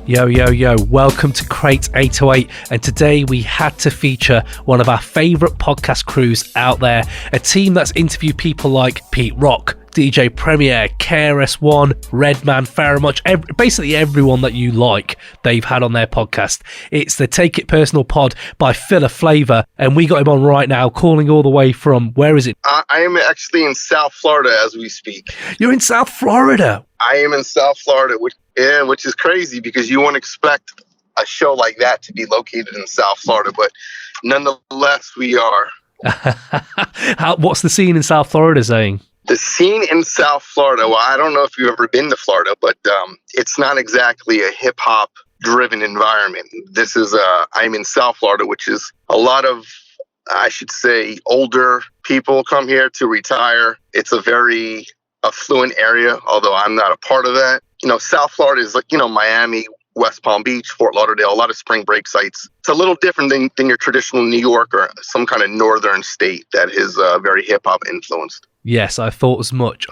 Yo, yo, yo, welcome to Crate 808, and today we had to feature one of our favourite podcast crews out there, a team that's interviewed people like Pete Rock, DJ Premier, KRS-One, Redman, Faramuch, basically everyone that you like, they've had on their podcast. It's the Take It Personal pod by Philaflava, and we got him on right now, calling all the way from, where is it? I am actually in South Florida as we speak. You're in South Florida? I am in South Florida, which is crazy because you wouldn't expect a show like that to be located in South Florida, but nonetheless, we are. What's the scene in South Florida saying? The scene in South Florida, well, I don't know if you've ever been to Florida, but it's not exactly a hip-hop driven environment. This is, I'm in South Florida, which is a lot of, I should say, older people come here to retire. It's a very affluent area, although I'm not a part of that. You know, South Florida is like, Miami, West Palm Beach, Fort Lauderdale, a lot of spring break sites. It's a little different than your traditional New York or some kind of northern state that is very hip-hop influenced. Yes, I thought as much.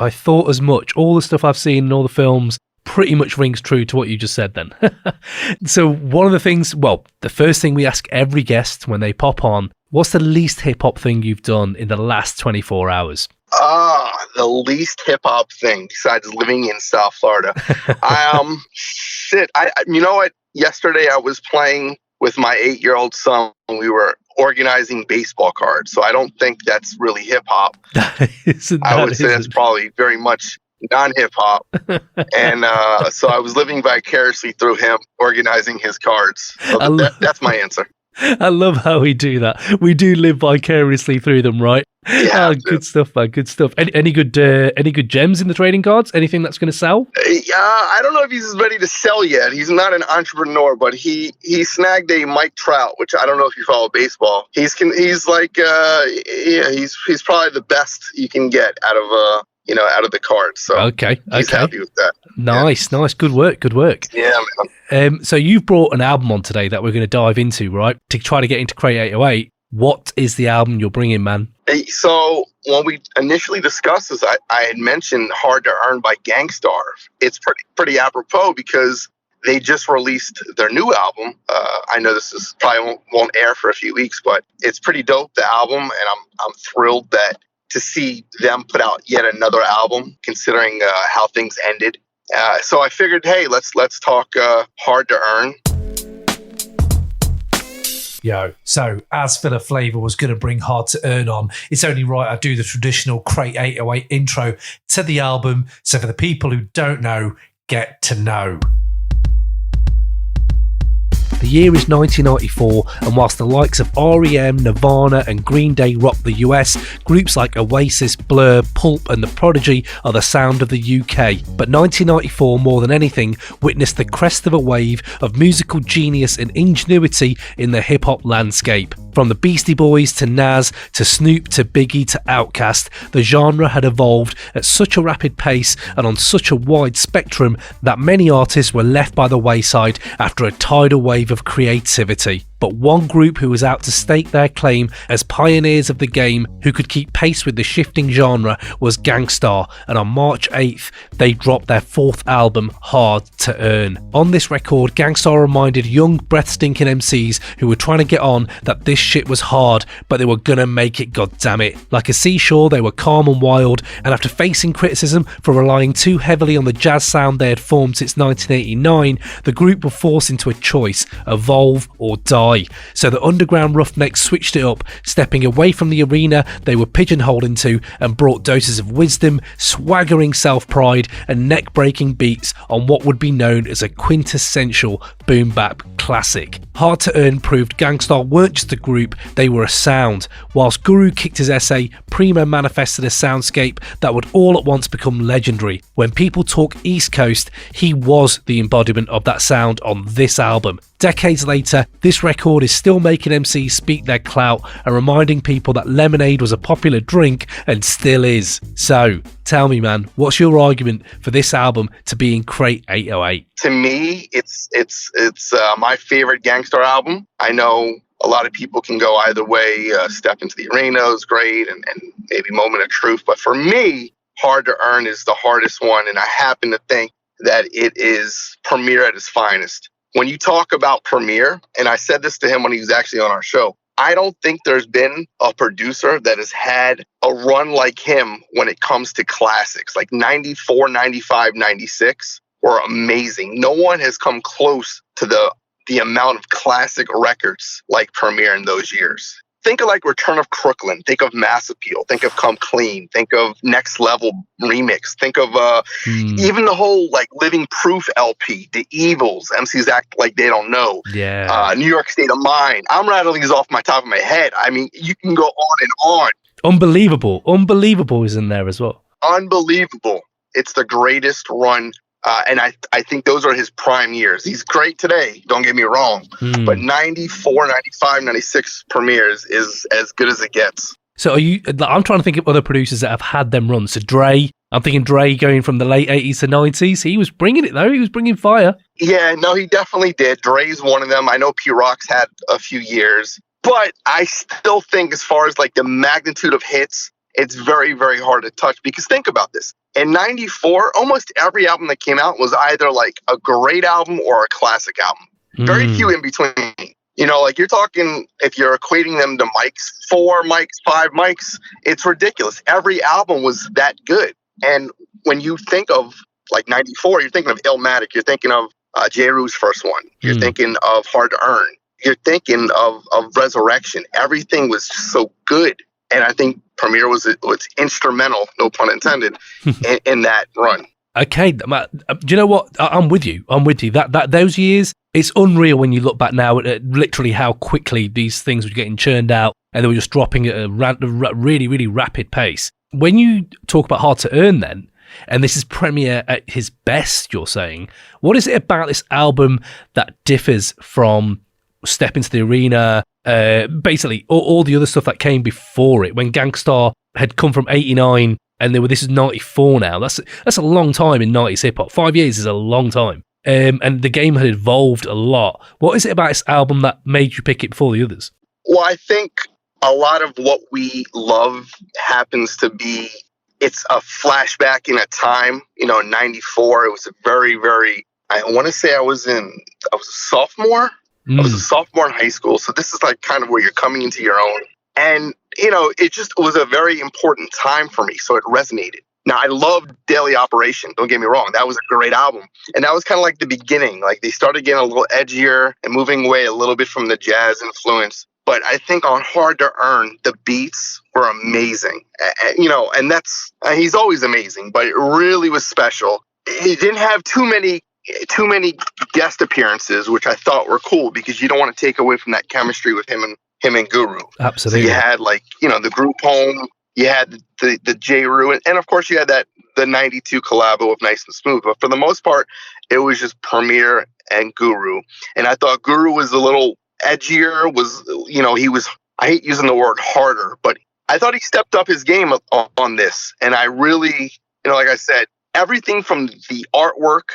All the stuff I've seen in all the films pretty much rings true to what you just said then. So one of the things, the first thing we ask every guest when they pop on, what's the least hip-hop thing you've done in the last 24 hours? The least hip-hop thing besides living in South Florida. You know what? Yesterday I was playing with my 8-year-old son. We were organizing baseball cards. So I don't think that's really hip-hop. I would say that's probably very much non-hip-hop. And so I was living vicariously through him organizing his cards. So that's my answer. I love how we do that. We do live vicariously through them, right? Yeah, good stuff, man. Good stuff. Any good gems in the trading cards? Anything that's going to sell? Yeah, I don't know if he's ready to sell yet. He's not an entrepreneur, but he snagged a Mike Trout, which I don't know if you follow baseball. He's like he's probably the best you can get out of the cards. So okay, he's happy with that. Nice. Good work. Yeah, man. So you've brought an album on today that we're going to dive into, right? To try to get into Crate 808. What is the album you're bringing, man? So when we initially discussed this, I had mentioned Hard to Earn by Gang Starr. It's pretty apropos because they just released their new album. I know this is probably won't air for a few weeks, but it's pretty dope, the album, and I'm thrilled to see them put out yet another album, considering how things ended. So I figured, hey, let's talk Hard to Earn. Yo, so as Philaflava was going to bring Hard to Earn on, it's only right I do the traditional Crate 808 intro to the album, so for the people who don't know, get to know. The year is 1994, and whilst the likes of R.E.M., Nirvana and Green Day rock the US, groups like Oasis, Blur, Pulp and The Prodigy are the sound of the UK. But 1994, more than anything, witnessed the crest of a wave of musical genius and ingenuity in the hip-hop landscape. From the Beastie Boys to Nas to Snoop to Biggie to Outkast, the genre had evolved at such a rapid pace and on such a wide spectrum that many artists were left by the wayside after a tidal wave of creativity. But one group who was out to stake their claim as pioneers of the game who could keep pace with the shifting genre was Gang Starr, and on March 8th they dropped their fourth album, Hard to Earn. On this record, Gang Starr reminded young breath-stinking MCs who were trying to get on that this shit was hard, but they were gonna make it, goddammit. Like a seashore, they were calm and wild, and after facing criticism for relying too heavily on the jazz sound they had formed since 1989, the group were forced into a choice: evolve or die. So the underground roughnecks switched it up, stepping away from the arena they were pigeonholed into, and brought doses of wisdom, swaggering self-pride and neck-breaking beats on what would be known as a quintessential boom-bap classic. Hard to Earn proved Gang Starr weren't just a group, they were a sound. Whilst Guru kicked his essay, Preemo manifested a soundscape that would all at once become legendary. When people talk East Coast, he was the embodiment of that sound on this album. Decades later, this record is still making MCs speak their clout and reminding people that lemonade was a popular drink and still is. So, tell me, man, what's your argument for this album to be in Crate 808? To me, it's my favorite Gang Starr album. I know a lot of people can go either way. Step Into the Arena is great, and maybe Moment of Truth. But for me, Hard to Earn is the hardest one, and I happen to think that it is Premier at its finest. when you talk about Premier, and I said this to him when he was actually on our show, I don't think there's been a producer that has had a run like him when it comes to classics. Like 94, 95, 96 were amazing. No one has come close to the amount of classic records like Premier in those years. Think of like Return of Crooklyn. Think of Mass Appeal. Think of Come Clean. Think of Next Level Remix. Think of even the whole like Living Proof LP, The Evils, MCs Act Like They Don't Know, New York State of Mind. I'm rattling these off my top of my head. I mean, you can go on and on. Unbelievable is in there as well. Unbelievable. It's the greatest run. And I think those are his prime years. He's great today, don't get me wrong. But 94, 95, 96 premieres is as good as it gets. So I'm trying to think of other producers that have had them runs. So Dre, I'm thinking Dre going from the late 80s to 90s. He was bringing it though. He was bringing fire. Yeah, no, he definitely did. Dre's one of them. I know P-Rock's had a few years. But I still think as far as like the magnitude of hits, it's very, very hard to touch. Because think about this. In 94, almost every album that came out was either like a great album or a classic album. Very few in between. You know, like you're talking, if you're equating them to mics, 4 mics, 5 mics, it's ridiculous. Every album was that good. And when you think of like 94, you're thinking of Illmatic. You're thinking of J. Rue's first one. You're thinking of Hard to Earn. You're thinking of Resurrection. Everything was so good. And I think Premier was instrumental, no pun intended, in that run. Okay, do you know what? I'm with you. That those years, it's unreal when you look back now at literally how quickly these things were getting churned out, and they were just dropping at a really, really rapid pace. When you talk about Hard to Earn, then, and this is Premier at his best, you're saying, what is it about this album that differs from Step Into the Arena? Basically all the other stuff that came before it, when Gang Starr had come from 89 and this is 94 now. That's a long time in 90s hip hop. 5 years is a long time. And the game had evolved a lot. What is it about this album that made you pick it before the others? Well, I think a lot of what we love happens to be, it's a flashback in a time. You know, in 94, it was a very, very, I want to say I was a sophomore. I was a sophomore in high school, so this is like kind of where you're coming into your own. And, you know, it was a very important time for me, so it resonated. Now, I loved Daily Operation, don't get me wrong. That was a great album. And that was kind of like the beginning. Like, they started getting a little edgier and moving away a little bit from the jazz influence. But I think on Hard to Earn, the beats were amazing. You know, and he's always amazing, but it really was special. He didn't have too many guest appearances, which I thought were cool because you don't want to take away from that chemistry with him and Guru. Absolutely. So you had like, you know, the group home, you had the J. Rue, and of course you had the 92 collabo of Nice and Smooth. But for the most part, it was just Premier and Guru. And I thought Guru was a little edgier, I hate using the word harder, but I thought he stepped up his game on this. And I really, you know, like I said, everything from the artwork,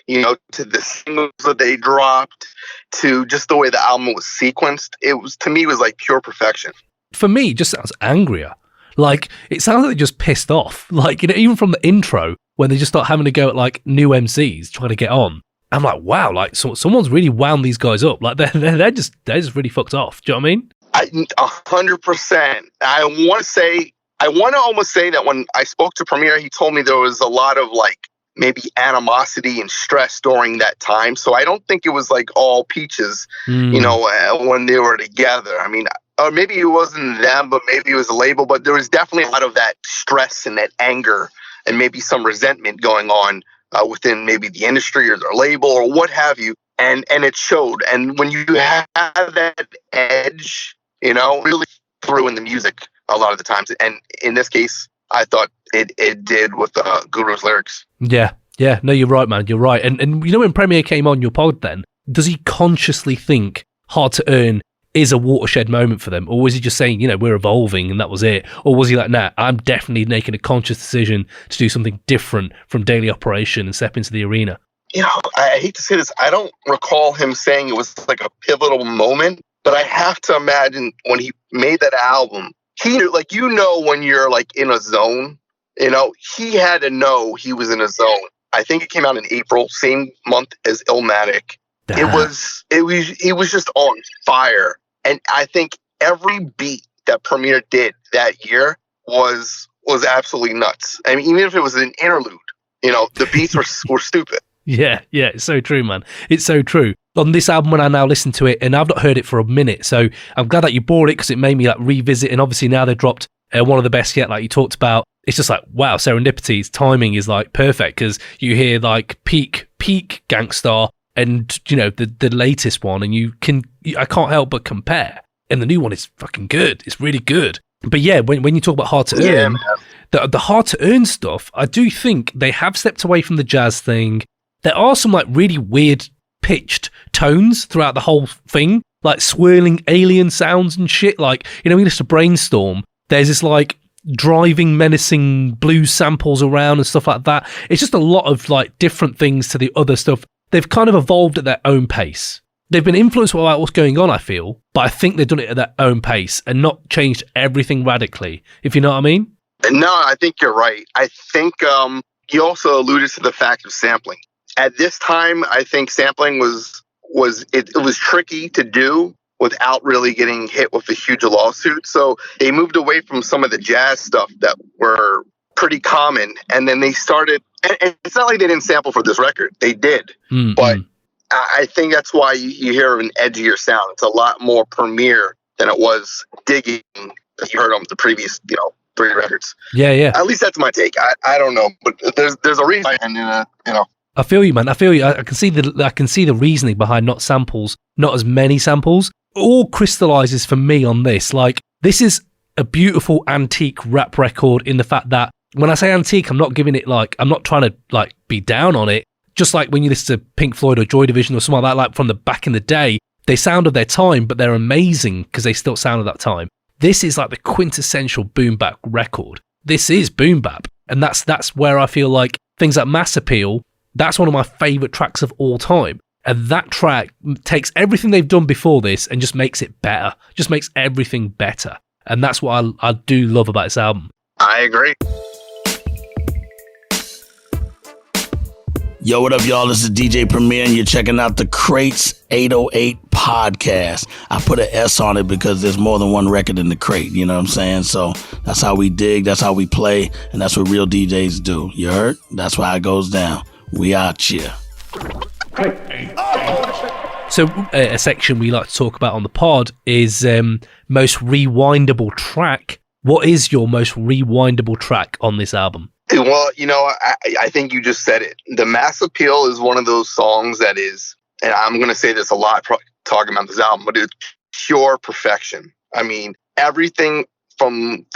you know, to the singles that they dropped, to just the way the album was sequenced, to me, it was like pure perfection. For me, it just sounds angrier. Like, it sounds like they're just pissed off. Like, you know, even from the intro, when they just start having to go at like new MCs trying to get on, I'm like, wow, like someone's really wound these guys up. Like they're just really fucked off. Do you know what I mean? 100%. I want to almost say that when I spoke to Premier, he told me there was a lot of like maybe animosity and stress during that time. So I don't think it was like all peaches, you know, when they were together. I mean, or maybe it wasn't them, but maybe it was a label. But there was definitely a lot of that stress and that anger and maybe some resentment going on within maybe the industry or their label or what have you. And it showed. And when you have that edge, you know, really through in the music a lot of the times. And in this case, I thought it did with Guru's lyrics. Yeah. No, you're right, man. You're right. And you know, when Premier came on your pod then, does he consciously think Hard to Earn is a watershed moment for them? Or was he just saying, you know, we're evolving and that was it? Or was he like, nah, I'm definitely making a conscious decision to do something different from Daily Operation and Step Into the Arena? You know, I hate to say this. I don't recall him saying it was like a pivotal moment, but I have to imagine when he made that album, he knew, like, you know, when you're like in a zone, you know, he had to know he was in a zone. I think it came out in April, same month as Illmatic. He was just on fire. And I think every beat that Premier did that year was absolutely nuts. I mean, even if it was an interlude, the beats were stupid. Yeah, it's so true, man. It's so true. On this album, when I now listen to it, and I've not heard it for a minute, so I'm glad that you bought it because it made me like revisit. And obviously now they've dropped one of the best yet, like you talked about. It's just like, wow, Serendipity's timing is like perfect because you hear like peak Gang Starr and the latest one, and I can't help but compare. And the new one is fucking good. It's really good. But yeah, when you talk about hard to earn, the hard to earn stuff, I do think they have stepped away from the jazz thing. There are some like really weird pitched tones throughout the whole thing, like swirling alien sounds and shit. Like, we used to brainstorm. There's this like driving, menacing blues samples around and stuff like that. It's just a lot of like different things to the other stuff. They've kind of evolved at their own pace. They've been influenced by what's going on, I feel, but I think they've done it at their own pace and not changed everything radically, if you know what I mean. No, I think you're right. I think you also alluded to the fact of sampling. At this time, I think sampling was tricky to do without really getting hit with a huge lawsuit. So they moved away from some of the jazz stuff that were pretty common, and then they started. And it's not like they didn't sample for this record; they did. Mm-hmm. But I think that's why you hear an edgier sound. It's a lot more Premier than it was digging that you heard on the previous, 3 records. Yeah. At least that's my take. I don't know, but there's a reason, and I feel you, man. I feel you. I can see the reasoning behind not as many samples. All crystallizes for me on this. Like, this is a beautiful antique rap record in the fact that when I say antique, I'm not giving it I'm not trying to like be down on it. Just like when you listen to Pink Floyd or Joy Division or something like that, like from the back in the day, they sound of their time, but they're amazing because they still sound of that time. This is like the quintessential boom bap record. This is boom bap, and that's where I feel like things like Mass Appeal. That's one of my favorite tracks of all time. And that track takes everything they've done before this and just makes it better. Just makes everything better. And that's what I do love about this album. I agree. Yo, what up, y'all? This is DJ Premier, and you're checking out the Crates 808 podcast. I put an S on it because there's more than one record in the crate, you know what I'm saying? So that's how we dig, that's how we play, and that's what real DJs do. You heard? That's why it goes down. We out here. So a section we like to talk about on the pod is most rewindable track. What is your most rewindable track on this album? Well, I think you just said it. The Mass Appeal is one of those songs that is, and I'm going to say this a lot talking about this album, but it's pure perfection. I mean, everything from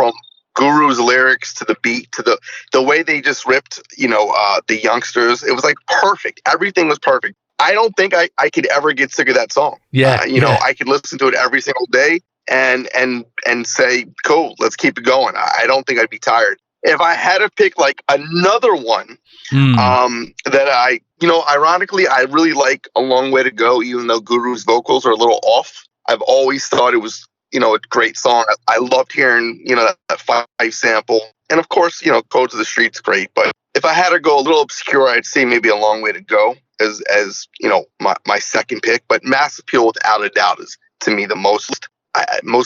Guru's lyrics to the beat to the way they just ripped, the youngsters, it was like perfect. Everything was perfect. I don't think I could ever get sick of that song. Yeah. I could listen to it every single day and say, cool, let's keep it going. I don't think I'd be tired. If I had to pick like another one, that ironically, I really like A Long Way to Go, even though Guru's vocals are a little off. I've always thought it was, a great song. I loved hearing, that 5 sample. And of course, Code to the Street's great. But if I had to go a little obscure, I'd say maybe A Long Way to Go as my second pick. But Mass Appeal, without a doubt, is to me the most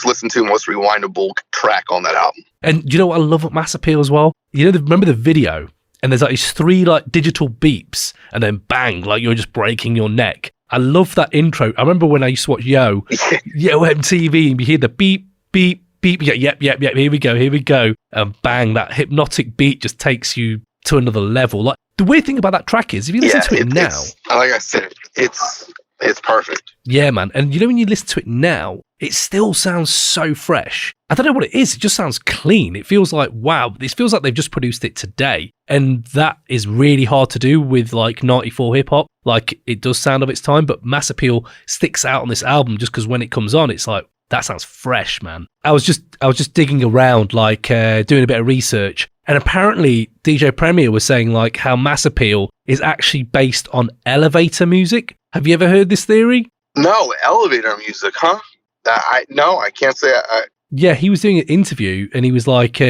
listened to, most rewindable track on that album. And you know what I love at Mass Appeal as well? Remember the video? And there's like these 3 like digital beeps and then bang, like you're just breaking your neck. I love that intro. I remember when I used to watch Yo MTV, and you hear the beep, beep, beep. Yep, here we go. And bang, that hypnotic beat just takes you to another level. Like, the weird thing about that track is, if you listen to it now... like I said, it's perfect. Yeah, man. And when you listen to it now, it still sounds so fresh. I don't know what it is. It just sounds clean. It feels like, wow, this feels like they've just produced it today. And that is really hard to do with like 94 hip hop. Like, it does sound of its time, but Mass Appeal sticks out on this album just because when it comes on, it's like, that sounds fresh, man. I was just digging around, like doing a bit of research. And apparently DJ Premier was saying like how Mass Appeal is actually based on elevator music. Have you ever heard this theory? No, elevator music, huh? I can't say. Yeah, he was doing an interview and he was like,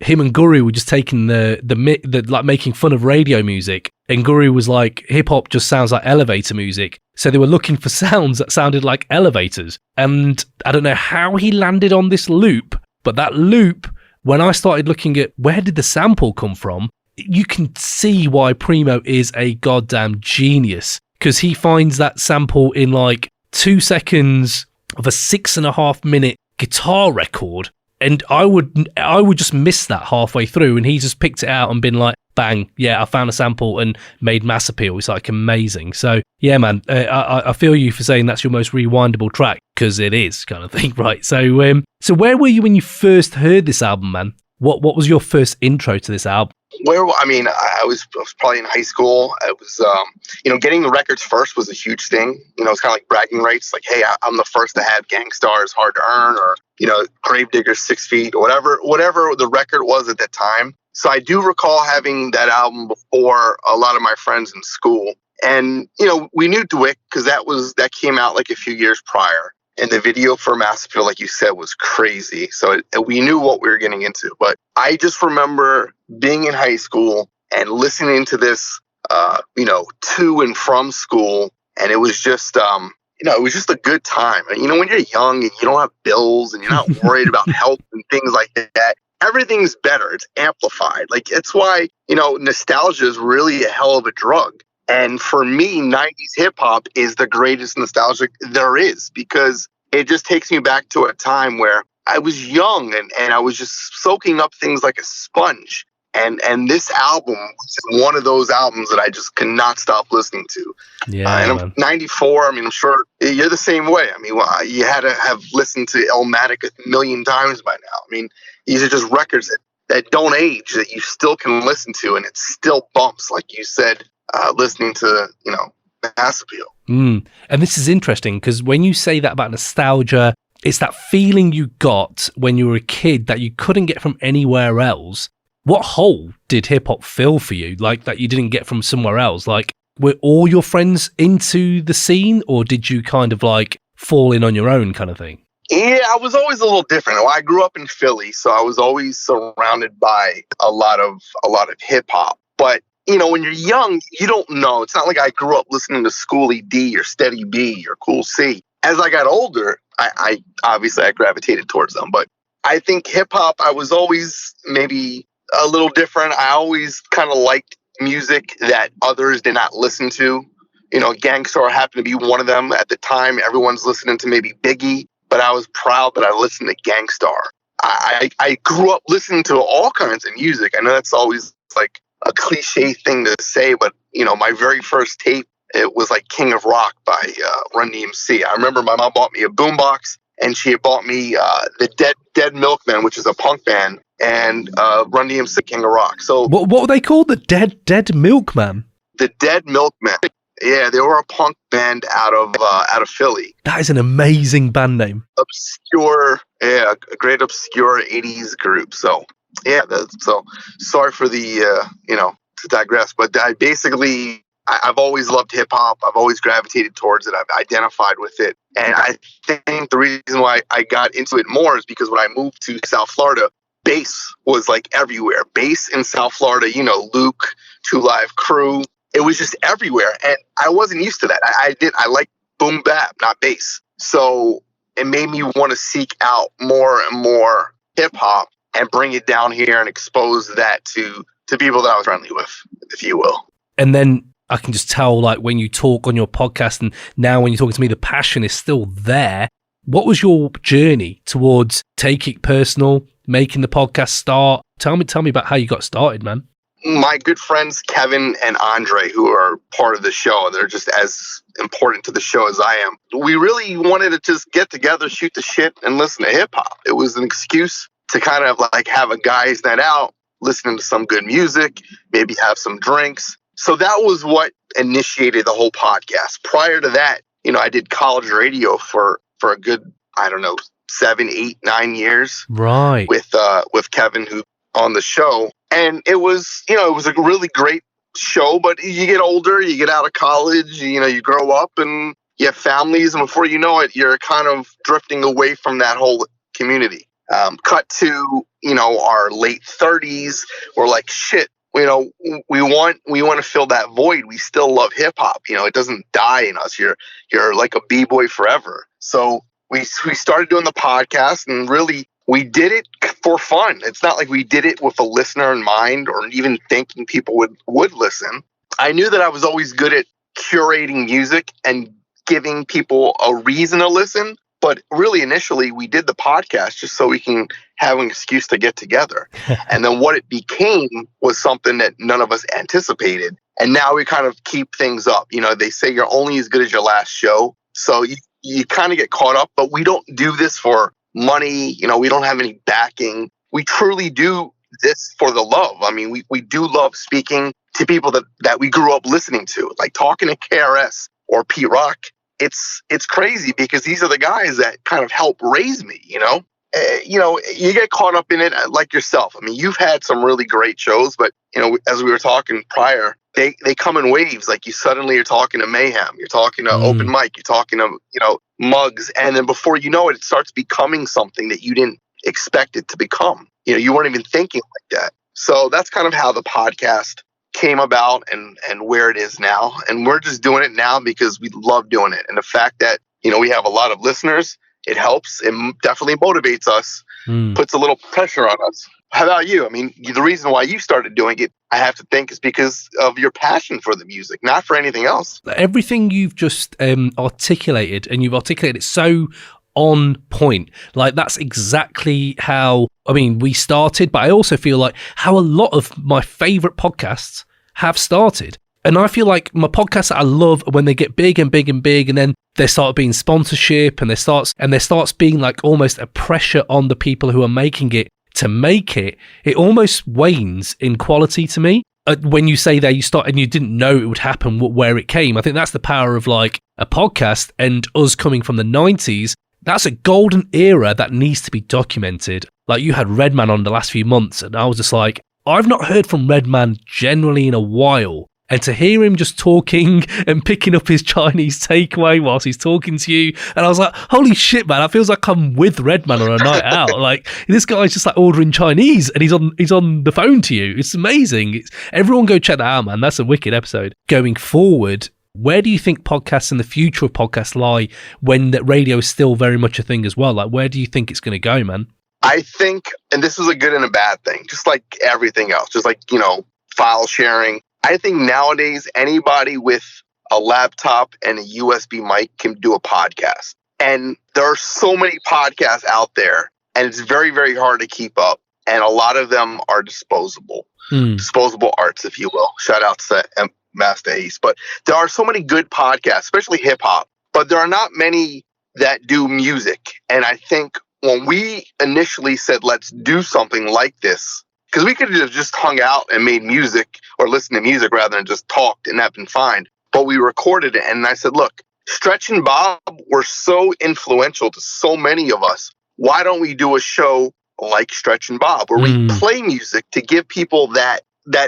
him and Guru were just taking the like making fun of radio music, and Guru was like, hip hop just sounds like elevator music. So they were looking for sounds that sounded like elevators. And I don't know how he landed on this loop, but that loop, when I started looking at where did the sample come from, you can see why Preemo is a goddamn genius, because he finds that sample in like 2 seconds of a 6.5 minute guitar record. And I would just miss that halfway through, and he just picked it out and been like, bang, yeah, I found a sample and made mass appeal. It's like amazing. So yeah, man, I feel you for saying that's your most rewindable track, because it is, kind of thing, right? So so where were you when you first heard this album, man? What was your first intro to this album? I was probably in high school. It was, getting the records first was a huge thing. It's kind of like bragging rights. Like, hey, I'm the first to have Gang Starr is Hard to Earn, or, Gravedigger's 6 Feet, or whatever the record was at that time. So I do recall having that album before a lot of my friends in school. And, we knew Dwick because that came out like a few years prior. And the video for Mass Appeal, like you said, was crazy. So we knew what we were getting into. But I just remember being in high school and listening to this, to and from school. And it was just, it was just a good time. And, when you're young and you don't have bills and you're not worried about health and things like that, everything's better. It's amplified. Like, it's why, nostalgia is really a hell of a drug. And for me, 90s hip hop is the greatest nostalgic there is, because it just takes me back to a time where I was young and I was just soaking up things like a sponge. And this album was one of those albums that I just could not stop listening to. Yeah. And I'm 94. I'm sure you're the same way. You had to have listened to Illmatic 1,000,000 times by now. These are just records that don't age, that you still can listen to, and it still bumps, like you said. Listening to, Mass Appeal. And this is interesting, because when you say that about nostalgia, it's that feeling you got when you were a kid that you couldn't get from anywhere else. What hole did hip hop fill for you, like that you didn't get from somewhere else? Like, were all your friends into the scene, or did you kind of like fall in on your own kind of thing? Yeah, I was always a little different. Well, I grew up in Philly, so I was always surrounded by a lot of hip hop. But when you're young, you don't know. It's not like I grew up listening to Schoolie D or Steady B or Cool C. As I got older, I obviously gravitated towards them. But I think hip hop, I was always maybe a little different. I always kind of liked music that others did not listen to. Gang Starr happened to be one of them. At the time, everyone's listening to maybe Biggie, but I was proud that I listened to Gang Starr. I grew up listening to all kinds of music. I know that's always like a cliche thing to say, but my very first tape, it was like King of Rock by Run DMC. I remember my mom bought me a boombox, and she had bought me the Dead Milkmen, which is a punk band, and Run DMC King of Rock. So what were they called? The Dead Milkman? The Dead Milkmen. Yeah, they were a punk band out of Philly. That is an amazing band name. Obscure, yeah, a great obscure 80s group. So yeah, so sorry for the to digress, but I've always loved hip hop. I've always gravitated towards it. I've identified with it, and I think the reason why I got into it more is because when I moved to South Florida, bass was like everywhere. Bass in South Florida, Luke, Two Live Crew, it was just everywhere, and I wasn't used to that. I like boom bap, not bass, so it made me want to seek out more and more hip hop and bring it down here and expose that to people that I was friendly with, if you will. And then I can just tell, like, when you talk on your podcast and now when you're talking to me, the passion is still there. What was your journey towards taking it personal, making the podcast start? Tell me about how you got started, man. My good friends, Kevin and Andre, who are part of the show, they're just as important to the show as I am. We really wanted to just get together, shoot the shit, and listen to hip hop. It was an excuse to kind of like have a guys' night out, listening to some good music, maybe have some drinks. So that was what initiated the whole podcast. Prior to that, I did college radio for a good, 7, 8, 9 years. Right. With Kevin, who on the show. And it was a really great show, but you get older, you get out of college, you grow up and you have families, and before you know it, you're kind of drifting away from that whole community. Cut to, our late 30s. We're like, shit, we want to fill that void. We still love hip hop. It doesn't die in us. You're like a b-boy forever. So we started doing the podcast, and really we did it for fun. It's not like we did it with a listener in mind or even thinking people would listen. I knew that I was always good at curating music and giving people a reason to listen. But really, initially, we did the podcast just so we can have an excuse to get together. And then what it became was something that none of us anticipated. And now we kind of keep things up. They say you're only as good as your last show. So you kind of get caught up, but we don't do this for money. We don't have any backing. We truly do this for the love. I mean, we do love speaking to people that we grew up listening to, like talking to KRS or Pete Rock. It's crazy because these are the guys that kind of help raise me, you get caught up in it like yourself. I mean, you've had some really great shows, but, as we were talking prior, they come in waves. Like you suddenly you're talking to Mayhem, you're talking to Open Mic, you're talking to, Muggs. And then before you know it, it starts becoming something that you didn't expect it to become. You weren't even thinking like that. So that's kind of how the podcast came about and where it is now. And we're just doing it now because we love doing it. And the fact that, we have a lot of listeners, it helps. It definitely motivates us, puts a little pressure on us. How about you? I mean, the reason why you started doing it, I have to think, is because of your passion for the music, not for anything else. Everything you've just articulated, and you've articulated it so on point. Like, that's exactly how, we started, but I also feel like how a lot of my favorite podcasts have started. And I feel like my podcasts that I love, when they get big and big and big, and then there start being sponsorship, and there starts being like almost a pressure on the people who are making it to make it, it almost wanes in quality to me. When you say that you start and you didn't know it would happen where it came, I think that's the power of like a podcast, and us coming from the 90s. That's a golden era that needs to be documented. Like, you had Redman on the last few months, and I was just like, I've not heard from Redman generally in a while. And to hear him just talking and picking up his Chinese takeaway whilst he's talking to you, and I was like, holy shit, man, it feels like I'm with Redman on a night out. Like, this guy's just like ordering Chinese and he's on the phone to you. It's amazing. Everyone go check that out, man. That's a wicked episode. Going forward, where do you think podcasts and the future of podcasts lie when that radio is still very much a thing as well? Like, where do you think it's going to go, man? I think, and this is a good and a bad thing, just like everything else, just like, file sharing. I think nowadays anybody with a laptop and a USB mic can do a podcast. And there are so many podcasts out there, and it's very, very hard to keep up. And a lot of them are disposable arts, if you will. Shout out to Master Ace. But there are so many good podcasts, especially hip hop, but there are not many that do music. And I think when we initially said, let's do something like this, because we could have just hung out and made music or listened to music rather than just talked, and that'd been fine. But we recorded it, and I said, look, Stretch and Bob were so influential to so many of us. Why don't we do a show like Stretch and Bob, where we play music to give people that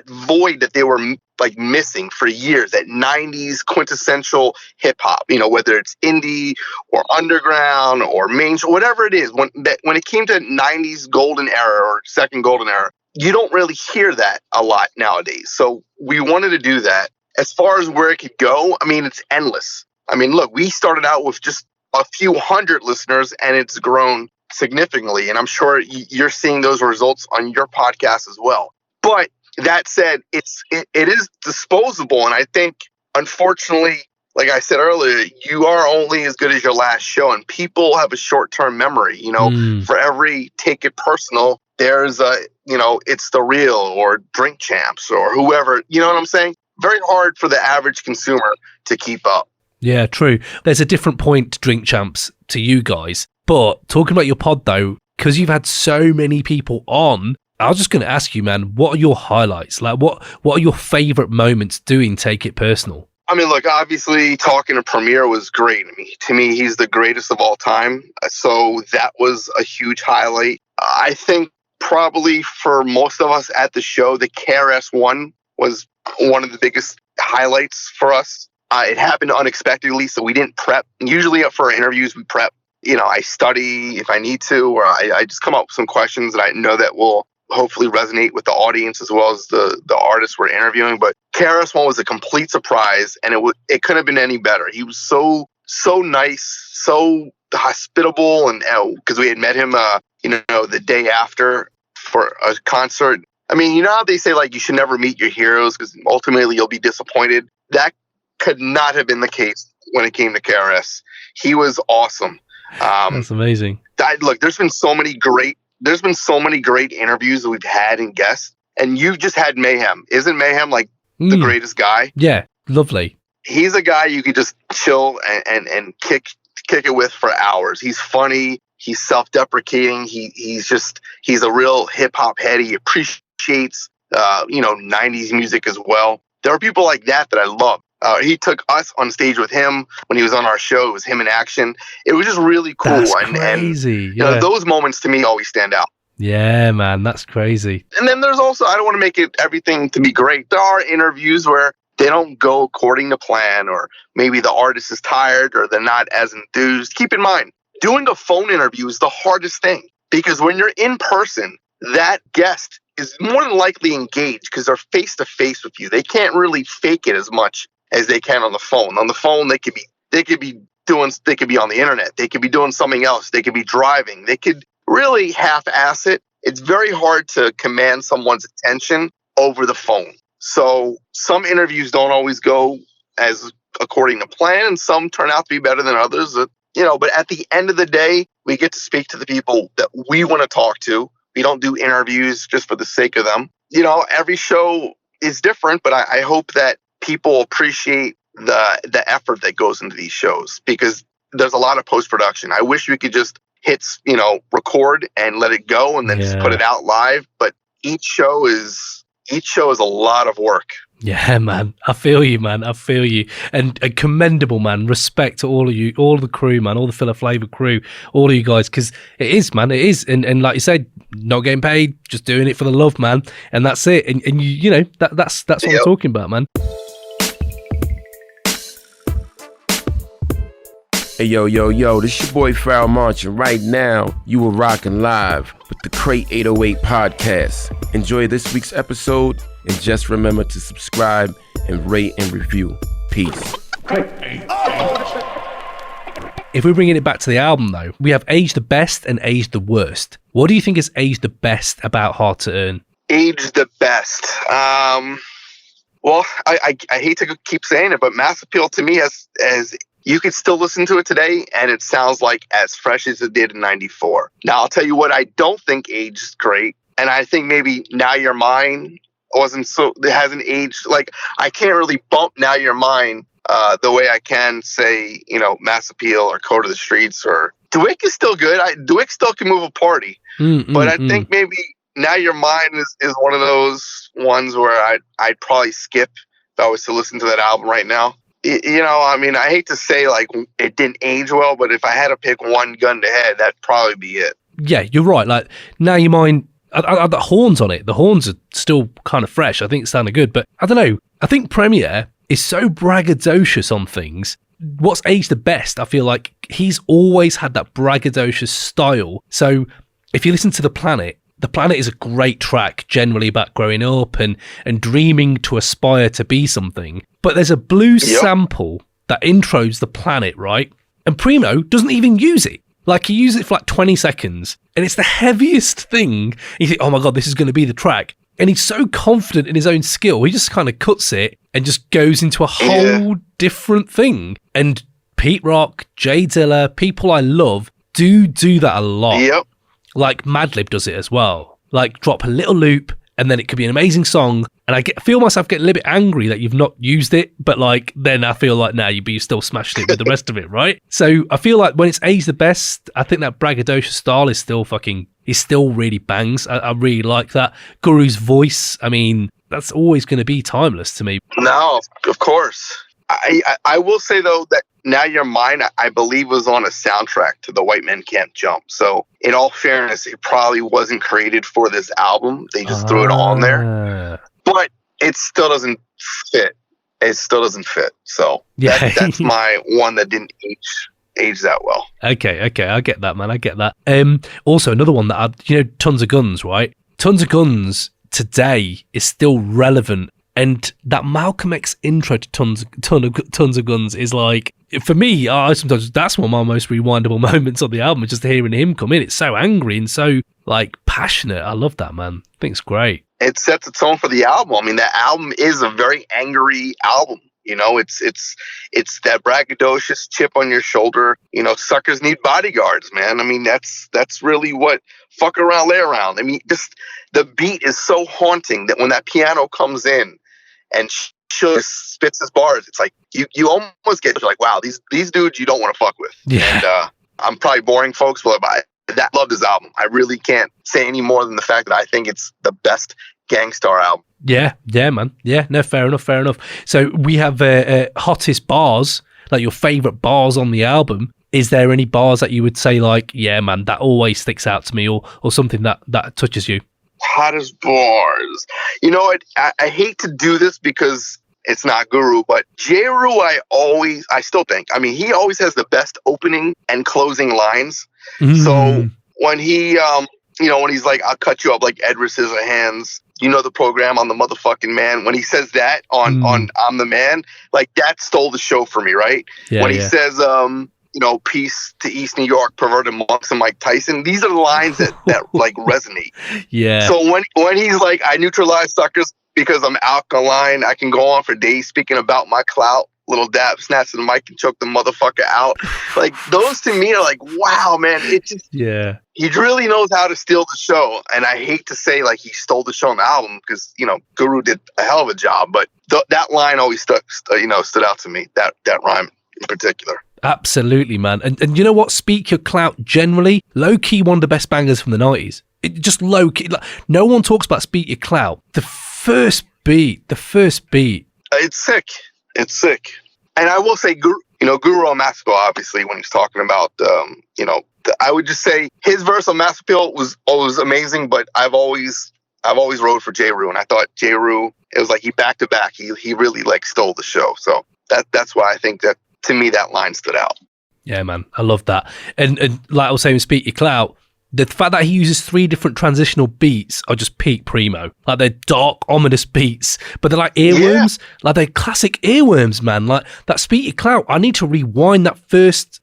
void that they were like missing for years, that 90s quintessential hip hop, whether it's indie or underground or mainstream, whatever it is. When it came to 90s golden era or second golden era, you don't really hear that a lot nowadays. So we wanted to do that. As far as where it could go, it's endless. Look, we started out with just a few hundred listeners, and it's grown significantly. And I'm sure you're seeing those results on your podcast as well. But that said, it is disposable. And I think, unfortunately, like I said earlier, you are only as good as your last show. And people have a short-term memory. For every Take It Personal, there's a, It's the Real or Drink Champs or whoever. You know what I'm saying? Very hard for the average consumer to keep up. Yeah, true. There's a different point to Drink Champs to you guys. But talking about your pod, though, because you've had so many people on, I was just going to ask you, man, what are your highlights? Like, what are your favorite moments doing Take It Personal? Look, obviously talking to Premier was great. To me, he's the greatest of all time. So that was a huge highlight. I think probably for most of us at the show, the KRS one was one of the biggest highlights for us. It happened unexpectedly, so we didn't prep. Usually for our interviews, we prep. I study if I need to, or I just come up with some questions that I know that will hopefully resonate with the audience as well as the artists we're interviewing. But KRS One was a complete surprise, and it couldn't have been any better. He was so nice, so hospitable, and because we had met him, the day after for a concert. I mean, you know how they say like you should never meet your heroes because ultimately you'll be disappointed. That could not have been the case when it came to KRS. He was awesome. That's amazing. Look, there's been so many great interviews that we've had and guests, and you've just had Mayhem. Isn't Mayhem like the greatest guy? Yeah, lovely. He's a guy you could just chill and kick it with for hours. He's funny. He's self-deprecating. He's a real hip hop head. He appreciates 90s music as well. There are people like that I love. He took us on stage with him when he was on our show. It was him in action. It was just really cool. That's crazy. And those moments to me always stand out. Yeah, man, that's crazy. And then there's also, I don't want to make it everything to be great. There are interviews where they don't go according to plan, or maybe the artist is tired or they're not as enthused. Keep in mind, doing a phone interview is the hardest thing, because when you're in person, that guest is more than likely engaged because they're face to face with you. They can't really fake it as much as they can on the phone. On the phone, they could be on the internet. They could be doing something else. They could be driving. They could really half-ass it. It's very hard to command someone's attention over the phone. So some interviews don't always go as according to plan, and some turn out to be better than others. But at the end of the day, we get to speak to the people that we want to talk to. We don't do interviews just for the sake of them. Every show is different, but I hope that people appreciate the effort that goes into these shows, because there's a lot of post-production. I wish we could just hit, record and let it go and then just put it out live. But each show is a lot of work. Yeah, man. I feel you, man. I feel you. And commendable, man. Respect to all of you, all the crew, man, all the Philaflava crew, all of you guys, because it is, man. It is. And like you said, not getting paid, just doing it for the love, man. And that's it. And that's what I'm talking about, man. Hey, yo, this your boy Foul March, and right now, you are rocking live with the Crate 808 podcast. Enjoy this week's episode, and just remember to subscribe and rate and review. Peace. If we're bringing it back to the album, though, we have Age the Best and Age the Worst. What do you think is Age the Best about Hard to Earn? Age the Best. Well, I hate to keep saying it, but Mass Appeal to me as you could still listen to it today, and it sounds like as fresh as it did in 94. Now, I'll tell you what I don't think aged great, and I think maybe Now You're Mine it hasn't aged. Like, I can't really bump Now You're Mine the way I can say, Mass Appeal or Code of the Streets, or Dwick is still good. Dwick still can move a party, but I think maybe Now You're Mine is one of those ones where I'd probably skip if I was to listen to that album right now. I hate to say like it didn't age well, but if I had to pick one gun to head, that'd probably be it. Yeah, you're right. Like, Now You Mind, the horns on it, the horns are still kind of fresh. I think it sounded good, but I don't know. I think Premier is so braggadocious on things. What's aged the best, I feel like he's always had that braggadocious style. So if you listen to The Planet is a great track generally about growing up and dreaming to aspire to be something. But there's a blues sample that intros The Planet, right? And Preemo doesn't even use it. Like, he uses it for like 20 seconds. And it's the heaviest thing. You think, oh my God, this is going to be the track. And he's so confident in his own skill. He just kind of cuts it and just goes into a whole different thing. And Pete Rock, Jay Dilla, people I love do that a lot. Yep. Like Madlib does it as well. Like, drop a little loop and then it could be an amazing song. And I feel myself getting a little bit angry that you've not used it, but like then I feel like you still smashed it with the rest of it, right? So I feel like when it's aged the best, I think that braggadocious style is still really bangs. I really like that. Guru's voice, I mean, that's always going to be timeless to me. No, of course. I will say though that Now You're Mine, I believe, was on a soundtrack to The White Men Can't Jump. So in all fairness, it probably wasn't created for this album. They just threw it on there. But it still doesn't fit. It still doesn't fit. So that's my one that didn't age age that well. Okay, I get that, man. I get that. Also, another one that Tons of Guns, right? Tons of Guns today is still relevant, and that Malcolm X intro to Tons of Guns is like, for me, sometimes that's one of my most rewindable moments on the album. Just hearing him come in, it's so angry and so like passionate. I love that, man. I think it's great. It sets the tone for the album. I mean, that album is a very angry album. It's that braggadocious chip on your shoulder. Suckers need bodyguards, man. I mean, that's really what fuck around, lay around. I mean, just the beat is so haunting that when that piano comes in and Suge spits his bars, it's like you almost get like, wow, these dudes you don't want to fuck with. Yeah. And I'm probably boring folks, but I love this album. I really can't say any more than the fact that I think it's the best Gang Starr album. Yeah, man. Yeah, no, fair enough. So we have hottest bars, like your favorite bars on the album. Is there any bars that you would say like, yeah, man, that always sticks out to me, or something that touches you? Hottest bars. You know what? I hate to do this because it's not Guru, but J. Rue, I still think, I mean, he always has the best opening and closing lines. So when he, when he's like, I'll cut you up like Edward Scissorhands, the program, on the motherfucking man. When he says that on I'm the Man, like that stole the show for me, right? Yeah, when he says, peace to East New York, perverted monks, and Mike Tyson. These are the lines that like resonate. Yeah. So when he's like, I neutralize suckers because I'm alkaline, I can go on for days speaking about my clout. Little dab, snatch the mic and choke the motherfucker out. Like those to me are like, wow, man. It just, he really knows how to steal the show. And I hate to say like he stole the show on the album because Guru did a hell of a job, but that line always stood out to me. That rhyme in particular. Absolutely, man. And you know what? Speak Your Clout generally, low key, one of the best bangers from the 90s. It just low key. Like, no one talks about Speak Your Clout. The first beat. It's sick. It's sick. And I will say, Guru on Mass Appeal, obviously, when he's talking about, I would just say his verse on Mass Appeal was always amazing, but I've always rode for J. Rue, and I thought J. Rue, it was like he back to back. He really like stole the show. So that's why I think that, to me, that line stood out. Yeah, man. I love that. And like I was saying, Speak Your Clout, the fact that he uses 3 different transitional beats are just peak Preemo. Like they're dark, ominous beats, but they're like earworms. Yeah. Like they're classic earworms, man. Like that Speak Your Clout, I need to rewind that first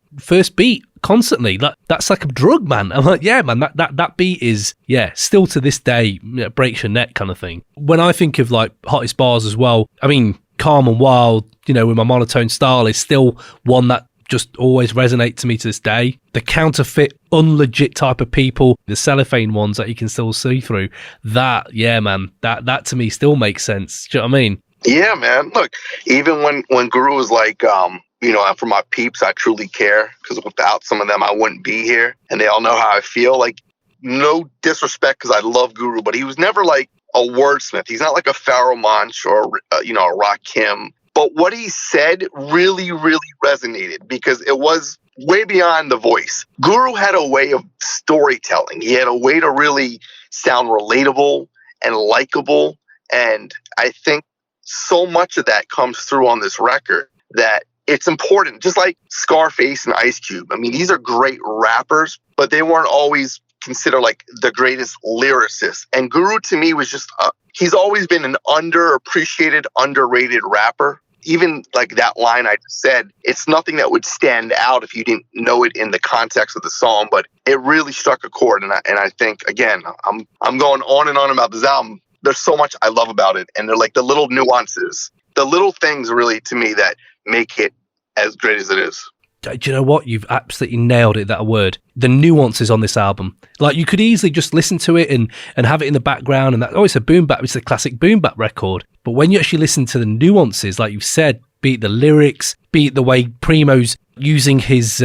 beat constantly. Like that's like a drug, man. I'm like, yeah, man, that beat is, still to this day, breaks your neck kind of thing. When I think of like hottest bars as well, I mean, Calm and Wild, with my monotone style is still one that just always resonate to me to this day. The counterfeit, unlegit type of people, the cellophane ones that you can still see through, that to me still makes sense. Do you know what I mean? Yeah, man. Look, even when Guru was like, for my peeps, I truly care, because without some of them, I wouldn't be here. And they all know how I feel. Like, no disrespect, because I love Guru, but he was never like a wordsmith. He's not like a Pharoah Monch or, a Rakim. But what he said really, really resonated because it was way beyond the voice. Guru had a way of storytelling. He had a way to really sound relatable and likable. And I think so much of that comes through on this record that it's important. Just like Scarface and Ice Cube. I mean, these are great rappers, but they weren't always considered like the greatest lyricists. And Guru to me was just, he's always been an underappreciated, underrated rapper. Even like that line I just said, it's nothing that would stand out if you didn't know it in the context of the song, but it really struck a chord. And I think, again, I'm going on and on about this album. There's so much I love about it. And they're like the little nuances, the little things really to me that make it as great as it is. Do you know what? You've absolutely nailed it, that word. The nuances on this album. Like, you could easily just listen to it and have it in the background, and it's a boom bap, it's a classic boom bap record. But when you actually listen to the nuances, like you've said, be it the lyrics, be it the way Preemo's using his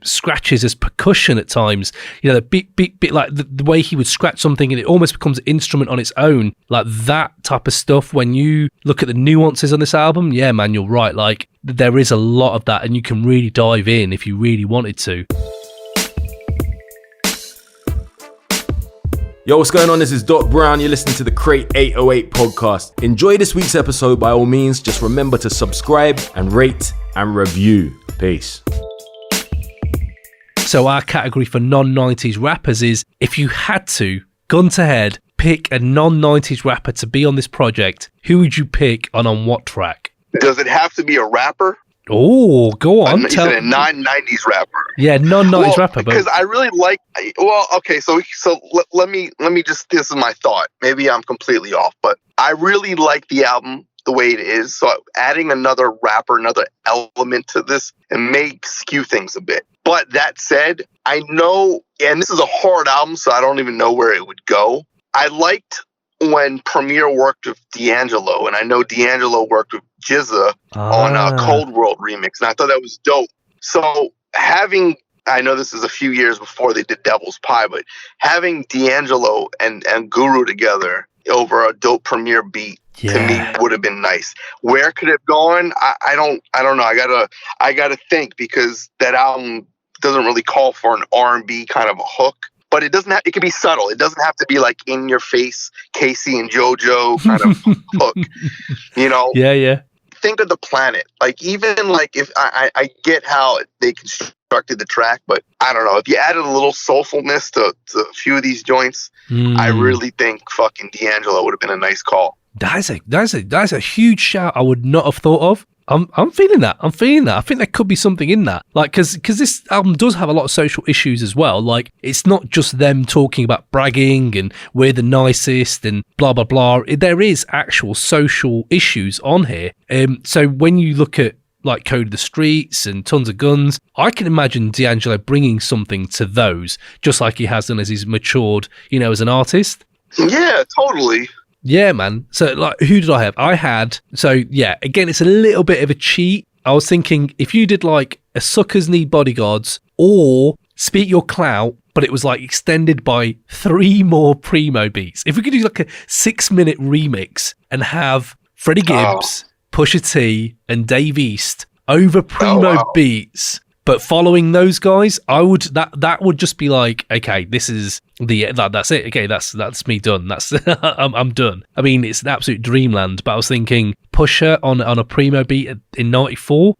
scratches as percussion at times, the bit like the way he would scratch something and it almost becomes an instrument on its own, like that type of stuff. When you look at the nuances on this album, yeah, man, you're right. Like, there is a lot of that, and you can really dive in if you really wanted to. Yo, what's going on? This is Doc Brown. You're listening to the Crate 808 podcast. Enjoy this week's episode by all means. Just remember to subscribe and rate and review. Peace. So our category for non-90s rappers is, if you had to, gun to head, pick a non-90s rapper to be on this project, who would you pick and on what track? Does it have to be a rapper? Oh, go on. You said a non-90s rapper. Yeah, non-90s rapper. Because I really like. Well, okay, so let me just. This is my thought. Maybe I'm completely off, but I really like the album the way it is. So adding another rapper, another element to this, it may skew things a bit. But that said, I know, and this is a hard album, so I don't even know where it would go. I liked when Premier worked with D'Angelo, and I know D'Angelo worked with Jizza on a Cold World remix, and I thought that was dope. So I know this is a few years before they did Devil's Pie, but having D'Angelo and Guru together over a dope Premier beat to me would have been nice. Where could it have gone? I don't know. I gotta think, because that album doesn't really call for an R&B kind of a hook. But it doesn't have, it can be subtle. It doesn't have to be like in your face, Casey and JoJo kind of hook, you know? Yeah. Think of the planet. Like, even like if I get how they constructed the track, but I don't know. If you added a little soulfulness to a few of these joints, I really think fucking D'Angelo would have been a nice call. That's a huge shout I would not have thought of. I'm feeling that. I think there could be something in that. Like, because this album does have a lot of social issues as well. Like, it's not just them talking about bragging and we're the nicest and blah, blah, blah. There is actual social issues on here. So when you look at like Code of the Streets and Tons of Guns, I can imagine D'Angelo bringing something to those, just like he has done as he's matured, you know, as an artist. Yeah, totally. Yeah, man. So, like, who did I have? Again, it's a little bit of a cheat. I was thinking if you did, like, a Suckers Need Bodyguards or Speak Your Clout, but it was, like, extended by 3 more Preemo beats. If we could do, like, a 6-minute remix and have Freddie Gibbs, Pusha T, and Dave East over Preemo beats, but following those guys, I would that would just be like, okay, this is that's it. Okay, that's me done. That's I'm done. I mean, it's an absolute dreamland. But I was thinking Pusher on a Preemo beat in '94.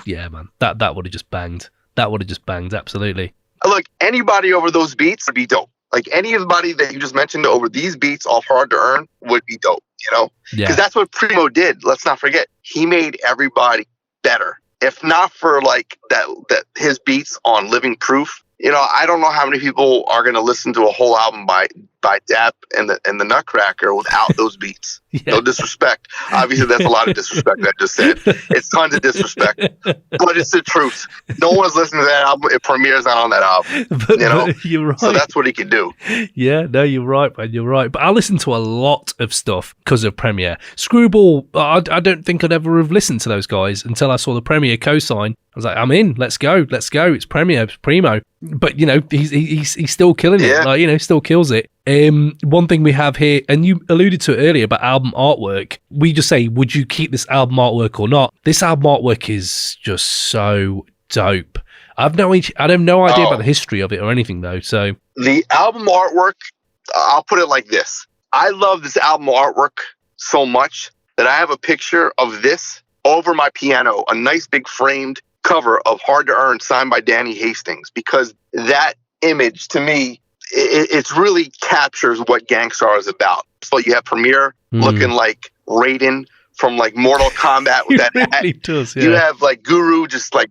Yeah, man, that would have just banged. That would have just banged. Absolutely. Look, anybody over those beats would be dope. Like, anybody that you just mentioned over these beats off Hard to Earn would be dope. You know, because that's what Preemo did. Let's not forget, he made everybody better. If not for like that his beats on Living Proof, you know, I don't know how many people are going to listen to a whole album by Dap and the Nutcracker without those beats. No disrespect. Obviously, that's a lot of disrespect I just said. It's tons of disrespect, but it's the truth. No one's listening to that album. It premieres not on that album. But you're right. So that's what he can do. Yeah, no, you're right, man. You're right. But I listen to a lot of stuff because of Premiere. Screwball, I don't think I'd ever have listened to those guys until I saw the Premiere cosign. I was like, I'm in. Let's go. It's Premiere. It's Preemo. But, you know, he's still killing it. Like, you know, still kills it. One thing we have here, and you alluded to it earlier about album artwork. We just say, would you keep this album artwork or not? This album artwork is just so dope. I have no idea about the history of it or anything, though. So the album artwork, I'll put it like this. I love this album artwork so much that I have a picture of this over my piano, a nice big framed cover of Hard to Earn signed by Danny Hastings, because that image to me, it really captures what Gang Starr is about. So you have Premier looking like Raiden from like Mortal Kombat with that hat. Really does, yeah. You have like Guru just like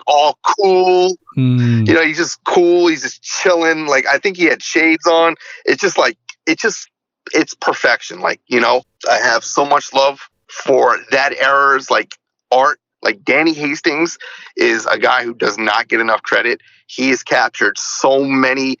all cool. You know, he's just cool. He's just chilling. Like, I think he had shades on. It's just like, it's perfection. Like, you know, I have so much love for that era's like art. Like, Danny Hastings is a guy who does not get enough credit. He has captured so many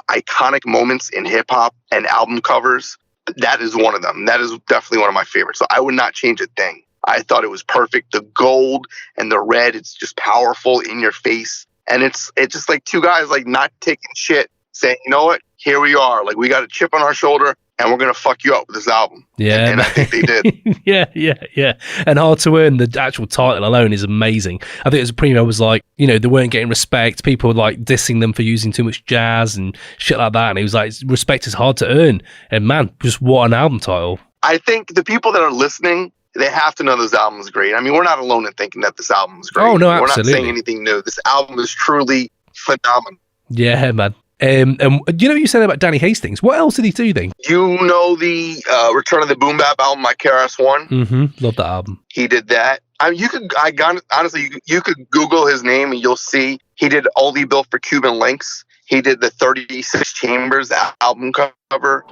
iconic moments in hip hop and album covers. That is one of them. That is definitely one of my favorites. So I would not change a thing. I thought it was perfect. The gold and the red, it's just powerful, in your face. And it's just like two guys like not taking shit, saying, you know what, here we are. Like, we got a chip on our shoulder and we're going to fuck you up with this album. Yeah. And I think they did. Yeah. And Hard to Earn, the actual title alone is amazing. I think as Preemo was like, you know, they weren't getting respect. People were like dissing them for using too much jazz and shit like that. And he was like, respect is hard to earn. And man, just what an album title. I think the people that are listening, they have to know this album is great. I mean, we're not alone in thinking that this album is great. Oh, no, We're absolutely. not saying anything new. This album is truly phenomenal. Yeah, man. And you know what you said about Danny Hastings? What else did he do then? You know the Return of the Boom Bap album by KRS-One? Mm-hmm. Love that album. He did that. Honestly, you could Google his name and you'll see he did All He Built for Cuban Links. He did the 36 Chambers album cover.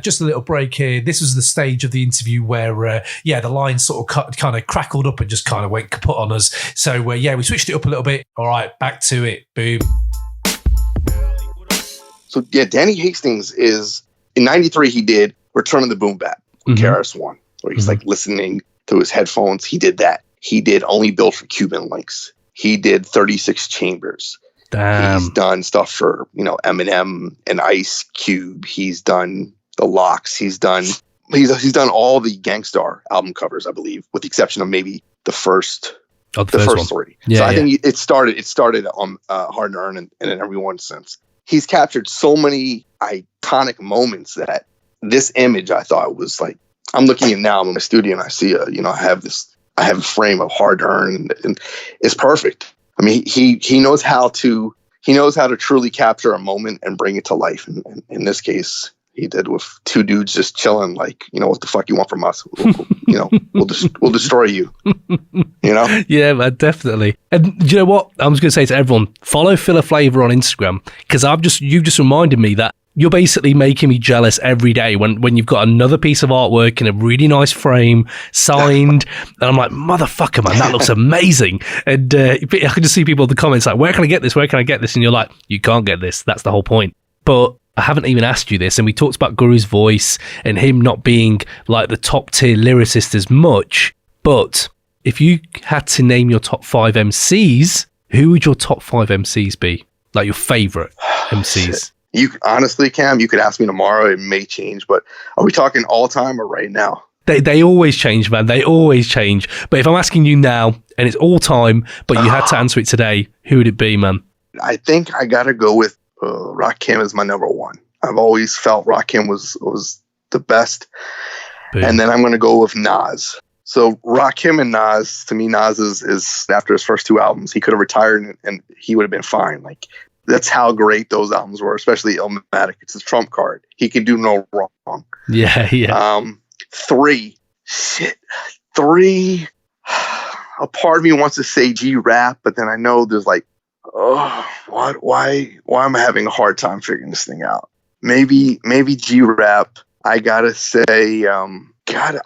Just a little break here. This was the stage of the interview where, the line sort of kind of crackled up and just kind of went kaput on us. So, we switched it up a little bit. All right, back to it. Boom. So, yeah, Danny Hastings is, in 93, he did Return of the Boom Bap, KRS-One, where he's like listening to his headphones. He did that. He did Only Built for Cuban Links. He did 36 Chambers. Damn. He's done stuff for, Eminem and Ice Cube. He's done the Locks. He's done all the Gang Starr album covers, I believe, with the exception of maybe the first three. Yeah, so I think it started on Hard to Earn and then everyone since. He's captured so many iconic moments that this image, I thought, was like, I'm looking at now, I'm in my studio and I see I have a frame of Hard to Earn and it's perfect. I mean, he knows how to truly capture a moment and bring it to life. And in this case, he did with two dudes just chilling, like, what the fuck you want from us? We'll destroy you. Yeah, man, definitely. And do you know what? I was going to say to everyone, follow Philaflava on Instagram, because you just reminded me that you're basically making me jealous every day when you've got another piece of artwork in a really nice frame, signed, and I'm like, motherfucker, man, that looks amazing. And I can just see people in the comments like, where can I get this? Where can I get this? And you're like, you can't get this. That's the whole point. But I haven't even asked you this, and we talked about Guru's voice and him not being like the top tier lyricist as much. But if you had to name your top 5 MCs, who would your top 5 MCs be? Like your favorite MCs? You honestly, Cam, you could ask me tomorrow. It may change, but are we talking all time or right now? They always change, man. They always change. But if I'm asking you now, and it's all time, but you had to answer it today, who would it be, man? I think I got to go with Rakim as my number one. I've always felt Rakim was the best. Boom. And then I'm going to go with Nas. So Rakim and Nas, to me, Nas is after his first 2 albums, he could have retired and he would have been fine. Like, that's how great those albums were, especially Illmatic. It's his trump card. He can do no wrong. Yeah. 3. A part of me wants to say G-Rap, but then I know there's like, why am I having a hard time figuring this thing out? Maybe G-Rap. I gotta say, I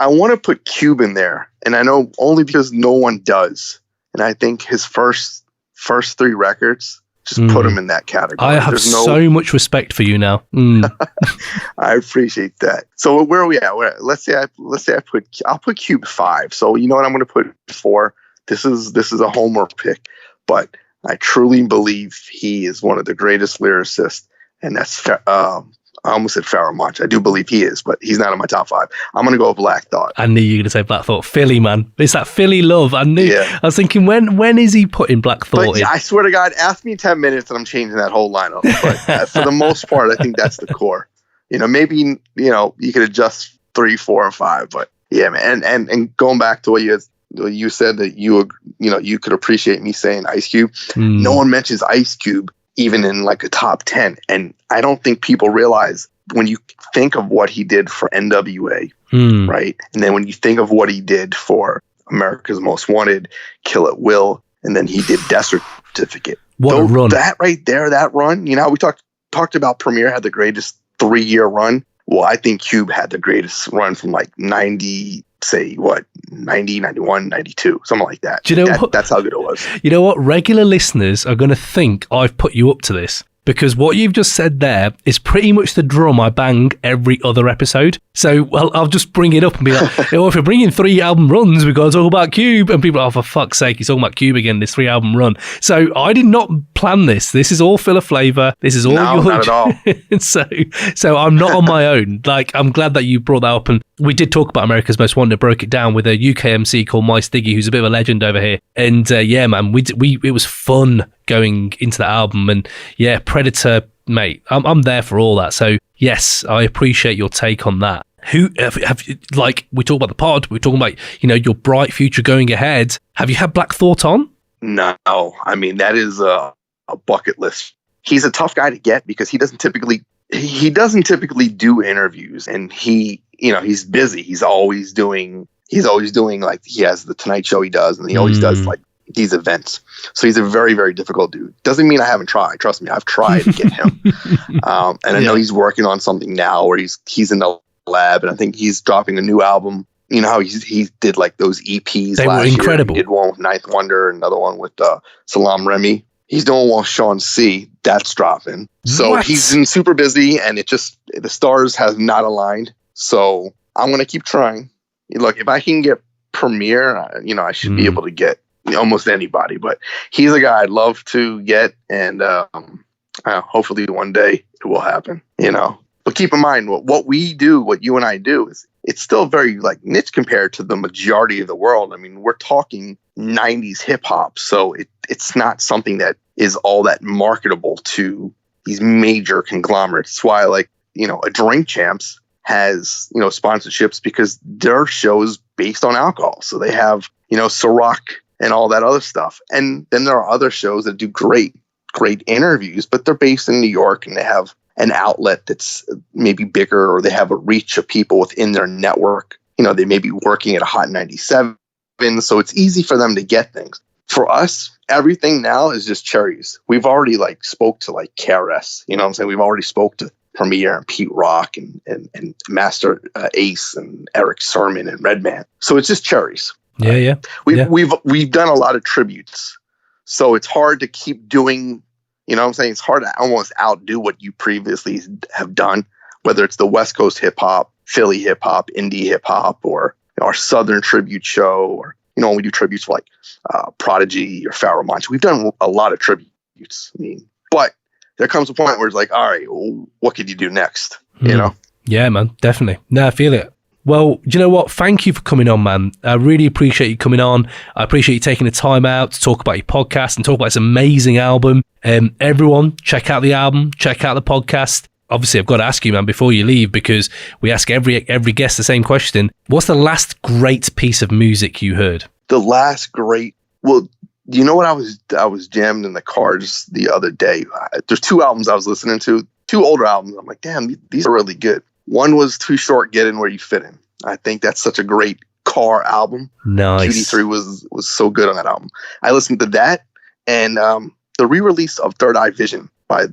want to put Cube in there, and I know only because no one does. And I think his first 3 records just put him in that category. I have so much respect for you now. I appreciate that. So where are we at? Let's say I'll put Cube 5. So you know what I'm going to put 4. This is a homer pick, but I truly believe he is one of the greatest lyricists, and that's I almost said Pharoah Monch. I do believe he is, but he's not in my top 5. I'm going to go with Black Thought. I knew you were going to say Black Thought. Philly, man. It's that Philly love. I knew. Yeah. I was thinking, when is he putting Black Thought in? I swear to God, ask me 10 minutes and I'm changing that whole lineup. But for the most part, I think that's the core. Maybe, you could adjust 3, 4, and 5. But yeah, man. And going back to what you said that you could appreciate me saying Ice Cube. No one mentions Ice Cube even in like a top 10. And I don't think people realize when you think of what he did for NWA, right? And then when you think of what he did for America's Most Wanted, Kill at Will, and then he did Death Certificate. What a run. That right there, that run, we talked about Premier had the greatest 3-year run. Well, I think Cube had the greatest run from like 90, 91, 92, something like that. Do you know what? That's how good it was. You know what? Regular listeners are going to think I've put you up to this, because what you've just said there is pretty much the drum I bang every other episode. So, well, I'll just bring it up and be like, if you're bringing 3 album runs, we've got to talk about Cube. And people are, for fuck's sake, he's talking about Cube again, this 3 album run. So I did not plan this. This is all Philaflava. This is all your... not at all. so I'm not on my own. Like, I'm glad that you brought that up. And we did talk about America's Most Wanted, broke it down with a UK MC called My Stiggy, who's a bit of a legend over here. And yeah, man, it was fun going into that album. And yeah, Predator, mate, I'm there for all that. So yes, I appreciate your take on that. Who have like, we talk about the pod, we're talking about, your bright future going ahead. Have you had Black Thought on? No, I mean, that is a bucket list. He's a tough guy to get because he doesn't typically do interviews, and he's busy. He's always doing like, he has the Tonight Show he does, and he always does like these events. So he's a very, very difficult dude. Doesn't mean I haven't tried. Trust me, I've tried to get him. And I know he's working on something now where he's in the lab, and I think he's dropping a new album. You know how he did like those EPs they last were incredible. year. He did one with Ninth Wonder, another one with Salam Remy. He's doing one with Sean C. That's dropping. So he's been super busy, and the stars have not aligned. So I'm going to keep trying. Look, if I can get Premier, I should be able to get almost anybody. But he's a guy I'd love to get, and hopefully one day it will happen. But keep in mind, what we do, what you and I do, is it's still very like niche compared to the majority of the world. I mean, we're talking 90s hip hop, so it's not something that is all that marketable to these major conglomerates. That's why, like, a Drink Champs has sponsorships because their show is based on alcohol, so they have Ciroc and all that other stuff. And then there are other shows that do great interviews, but they're based in New York, and they have an outlet that's maybe bigger, or they have a reach of people within their network. They may be working at a Hot 97, so it's easy for them to get things. For us, everything now is just cherries. We've already like spoke to like KRS, you know what I'm saying? We've already spoke to Premier and Pete Rock and Master Ace and Eric Sermon and Redman. So it's just cherries. Yeah. We've done a lot of tributes, so it's hard to keep doing. You know what I'm saying? It's hard to almost outdo what you previously have done, whether it's the West Coast hip hop, Philly hip hop, indie hip hop, or our Southern tribute show, or when we do tributes for like Prodigy or Pharoah Monch. We've done a lot of tributes. I mean, but there comes a point where it's like, all right, what could you do next? Yeah, man, definitely. No, I feel it. Well, do you know what? Thank you for coming on, man. I really appreciate you coming on. I appreciate you taking the time out to talk about your podcast and talk about this amazing album. Everyone, check out the album, check out the podcast. Obviously, I've got to ask you, man, before you leave, because we ask every guest the same question. What's the last great piece of music you heard? The last great... Well, you know what? I was jammed in the car just the other day. There's two albums I was listening to, two older albums. I'm like, damn, these are really good. One was Too Short, Get In Where You Fit In. I think that's such a great car album. Nice. QD3 was so good on that album. I listened to that, and the re-release of Third Eye Vision by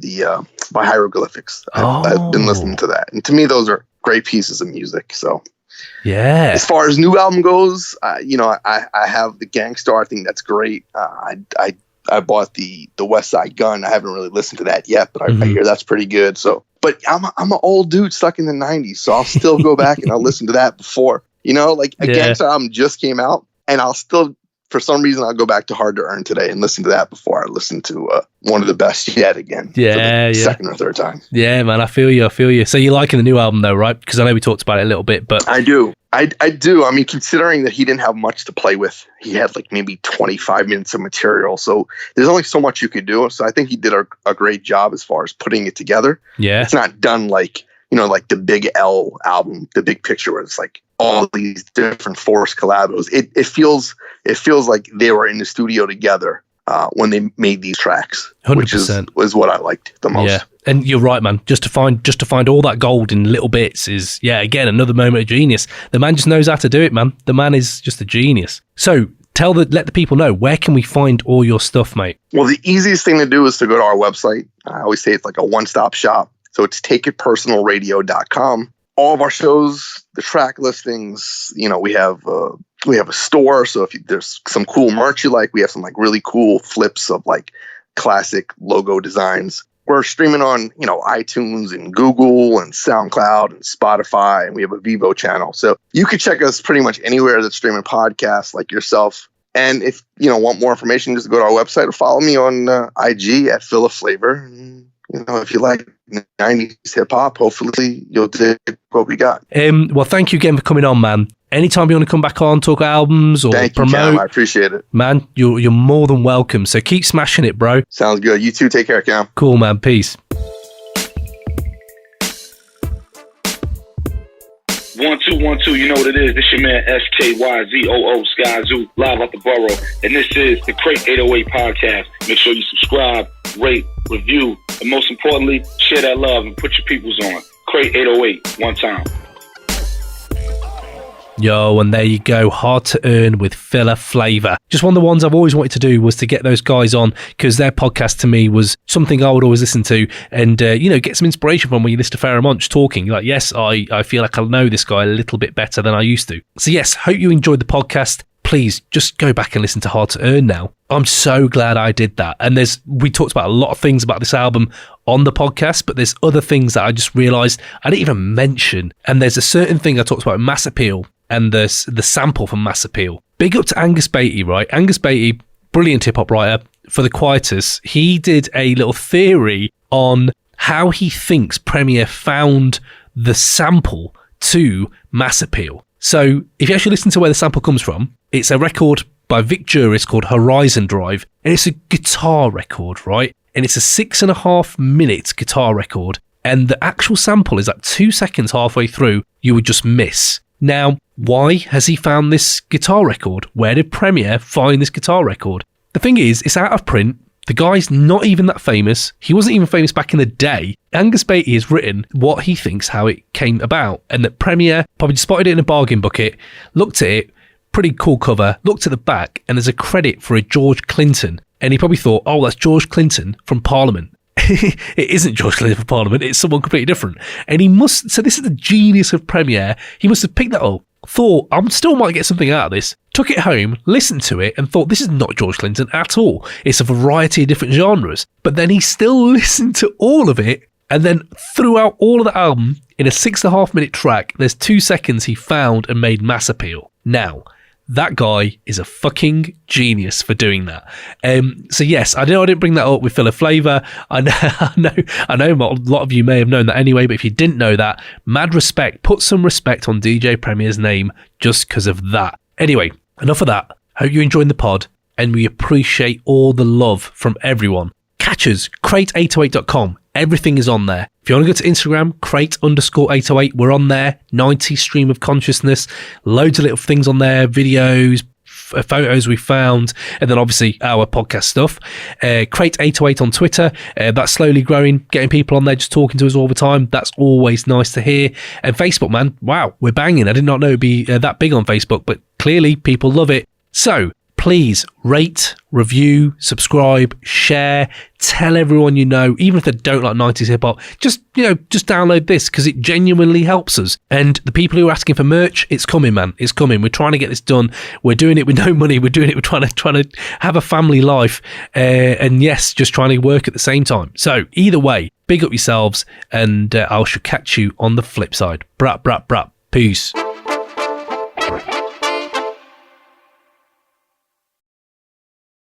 Hieroglyphics. I've been listening to that, and to me, those are great pieces of music. So, yeah. As far as new album goes, I have the Gang Starr. I think that's great. I bought the West Side Gun. I haven't really listened to that yet, but I hear that's pretty good. So, but I'm an old dude stuck in the 90s, so I'll still go back and I'll listen to that before. Like a Gang Starr album just came out, and I'll still, for some reason, I'll go back to Hard to Earn today and listen to that before I listen to one of the best yet again. Second or third time. Yeah, man, I feel you. So you're liking the new album though, right? Because I know we talked about it a little bit, but I do. I do. I mean, considering that he didn't have much to play with, he had like maybe 25 minutes of material. So there's only so much you could do. So I think he did a great job as far as putting it together. Yeah. It's not done like, like the Big L album, The Big Picture, where it's like all these different forced collabos. It feels like they were in the studio together when they made these tracks, 100%. which was what I liked the most. Yeah. And you're right, man. Just to find all that gold in little bits is, again, another moment of genius. The man just knows how to do it, man. The man is just a genius. So let the people know, where can we find all your stuff, mate? Well, the easiest thing to do is to go to our website. I always say it's like a one-stop shop. So it's takeitpersonalradio.com. All of our shows, the track listings, we have a store. So if there's some cool merch you like, we have some like really cool flips of like classic logo designs. We're streaming on, iTunes and Google and SoundCloud and Spotify, and we have a Vivo channel. So you can check us pretty much anywhere that's streaming podcasts like yourself. And if you want more information, just go to our website or follow me on IG at Philaflava. And, if you like 90s hip hop, hopefully you'll dig what we got. Well, thank you again for coming on, man. Anytime you want to come back on, talk albums or Thank promote, you, Cam. I appreciate it. Man, you're more than welcome. So keep smashing it, bro. Sounds good. You too. Take care, Cam. Cool, man. Peace. 1 2 1 2. You know what it is. This your man SKYZOO Sky Zoo live out the borough, and this is the Crate 808 podcast. Make sure you subscribe, rate, review, and most importantly, share that love and put your peoples on. Crate 808, one time. Yo, and there you go, Hard to Earn with Philaflava. Just one of the ones I've always wanted to do was to get those guys on, because their podcast to me was something I would always listen to and, get some inspiration from when you listen to Pharaoh Monch talking. Like, yes, I feel like I know this guy a little bit better than I used to. So yes, hope you enjoyed the podcast. Please just go back and listen to Hard to Earn now. I'm so glad I did that. And we talked about a lot of things about this album on the podcast, but there's other things that I just realised I didn't even mention. And there's a certain thing I talked about, Mass Appeal, and the sample from Mass Appeal. Big up to Angus Beattie, right? Angus Beattie, brilliant hip-hop writer for The Quietus. He did a little theory on how he thinks Premier found the sample to Mass Appeal. So if you actually listen to where the sample comes from, it's a record by Vic Juris called Horizon Drive, and it's a guitar record, right? And it's a 6.5 minute guitar record, and the actual sample is like 2 seconds halfway through you would just miss. Now, why has he found this guitar record? Where did Premier find this guitar record? The thing is, it's out of print. The guy's not even that famous. He wasn't even famous back in the day. Angus Beattie has written what he thinks how it came about, and that Premier probably spotted it in a bargain bucket, looked at it, pretty cool cover, looked at the back, and there's a credit for a George Clinton. And he probably thought, oh, that's George Clinton from Parliament. It isn't George Clinton from Parliament, it's someone completely different. And so this is the genius of Premier. He must have picked that up, thought, I still might get something out of this, took it home, listened to it, and thought, this is not George Clinton at all. It's a variety of different genres. But then he still listened to all of it, and then throughout all of the album, in a 6.5 minute track, there's 2 seconds he found and made Mass Appeal. Now, that guy is a fucking genius for doing that. So yes, I know I didn't bring that up with Philaflava. I know a lot of you may have known that anyway, but if you didn't know that, mad respect. Put some respect on DJ Premier's name just because of that. Anyway, enough of that. Hope you're enjoying the pod, and we appreciate all the love from everyone. Catch us, crate808.com. Everything is on there. If you want to go to Instagram, crate_808, we're on there. 90 stream of consciousness, loads of little things on there, videos, photos we found, and then obviously our podcast stuff. Crate808 on Twitter, that's slowly growing, getting people on there just talking to us all the time. That's always nice to hear. And Facebook, man, wow, we're banging. I did not know it'd be that big on Facebook, but clearly people love it. So please rate, review, subscribe, share, tell everyone you know, even if they don't like 90s hip hop, just download this because it genuinely helps us. And the people who are asking for merch, it's coming, man. It's coming. We're trying to get this done. We're doing it with no money. We're doing it. We're trying to have a family life. And yes, just trying to work at the same time. So either way, big up yourselves, and I shall catch you on the flip side. Brat, brat, brat. Peace.